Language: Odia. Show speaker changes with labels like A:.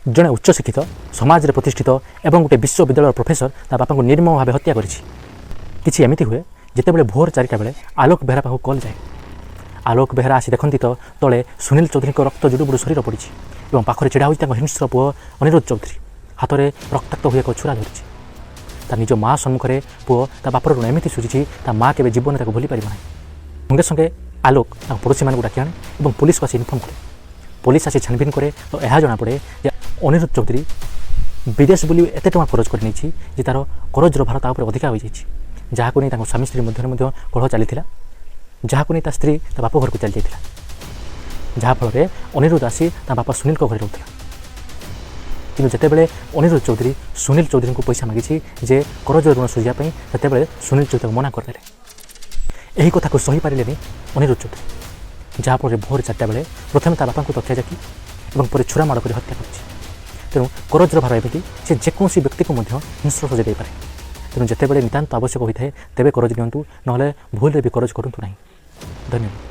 A: ଜଣେ ଉଚ୍ଚଶିକ୍ଷିତ ସମାଜରେ ପ୍ରତିଷ୍ଠିତ ଏବଂ ଗୋଟିଏ ବିଶ୍ୱବିଦ୍ୟାଳୟର ପ୍ରଫେସର ତା ବାପାଙ୍କୁ ନିର୍ମମ ଭାବେ ହତ୍ୟା କରିଛି। କିଛି ଏମିତି ହୁଏ ଯେତେବେଳେ ଭୋର 4ଟା ବେଳେ ଆଲୋକ ବେହେରା ପାଖକୁ କଲ୍ ଯାଏ। ଆଲୋକ ବେହେରା ଆସି ଦେଖନ୍ତି ତ ତଳେ ସୁନୀଲ ଚୌଧୁରୀଙ୍କ ରକ୍ତ ଜୁଡ଼ୁବୁଡ଼ୁ ଶରୀର ପଡ଼ିଛି ଏବଂ ପାଖରେ ଛିଡ଼ା ହେଉଛି ତାଙ୍କ ହିଂସ୍ର ପୁଅ ଅନିରୁଦ୍ଧ ଚୌଧୁରୀ। ହାତରେ ରକ୍ତାକ୍ତ ହୋଇ ଏକ ଛୁରା ଧରିଛି। ତା ନିଜ ମା ସମ୍ମୁଖରେ ପୁଅ ତା ବାପର ଋଣ ଏମିତି ସୁଝିଛି ତା ମା କେବେ ଜୀବନରେ ତାକୁ ଭୁଲି ପାରିବ ନାହିଁ। ସଙ୍ଗେ ସଙ୍ଗେ ଆଲୋକ ତାଙ୍କ ପଡ଼ୋଶୀମାନଙ୍କୁ ଡାକି ଆଣେ ଏବଂ ପୁଲିସକୁ ଆସି ଇନଫର୍ମ କରେ। ପୁଲିସ ଆସି ଛାନଭିନ करे ତ ଏହା ଜଣାପଡ଼େ ଯେ ଅନିରୁଦ୍ଧ ଚୌଧୁରୀ ବିଦେଶ ବୁଲି ଏତେ ଟଙ୍କା ଖରଚ କରି ନେଇଛି ଯେ ତା'ର କରଜର ଭାର ତା ଉପରେ ଅଧିକା ହୋଇଯାଇଛି, ଯାହାକୁ ନେଇ ତାଙ୍କ ସ୍ୱାମୀ ସ୍ତ୍ରୀ ମଧ୍ୟରେ ମଧ୍ୟ କଳହ ଚାଲିଥିଲା, ଯାହାକୁ ନେଇ ତା ସ୍ତ୍ରୀ ତା ବାପ ଘରକୁ ଚାଲିଯାଇଥିଲା, ଯାହାଫଳରେ ଅନିରୁଦ୍ଧ ଆସି ତା ବାପା ସୁନୀଲଙ୍କ ଘରେ ରହୁଥିଲା। କିନ୍ତୁ ଯେତେବେଳେ ଅନିରୁଦ୍ଧ ଚୌଧୁରୀ ସୁନୀଲ ଚୌଧୁରୀଙ୍କୁ ପଇସା ମାଗିଛି ଯେ କରଜର ଋଣ ସୁଝିବା ପାଇଁ, ସେତେବେଳେ ସୁନୀଲ ଚୌଧୁରୀ ତାକୁ ମନା କରିଦେଲେ। ଏହି କଥାକୁ ସହିପାରିଲେନି ଅନିରୁଦ୍ଧ ଚୌଧୁରୀ, ଯାହାଫଳରେ ଭୋର 4ଟା ବେଳେ ପ୍ରଥମେ ତା ବାପାଙ୍କୁ ତଥ୍ୟ ଜାକି ଏବଂ ପରେ ଛୁରା ମାଡ଼ କରି ହତ୍ୟା କରିଛି। ତେଣୁ କରଜର ଭାର ଏମିତି ସେ ଯେକୌଣସି ବ୍ୟକ୍ତିକୁ ମଧ୍ୟ ହିଂସ୍ର ସଜାଇ ଦେଇପାରେ। ତେଣୁ ଯେତେବେଳେ ନିତାନ୍ତ ଆବଶ୍ୟକ ହୋଇଥାଏ ତେବେ କରଜ ନିଅନ୍ତୁ, ନହେଲେ ଭୁଲରେ ବି କରଜ କରନ୍ତୁ ନାହିଁ। ଧନ୍ୟବାଦ।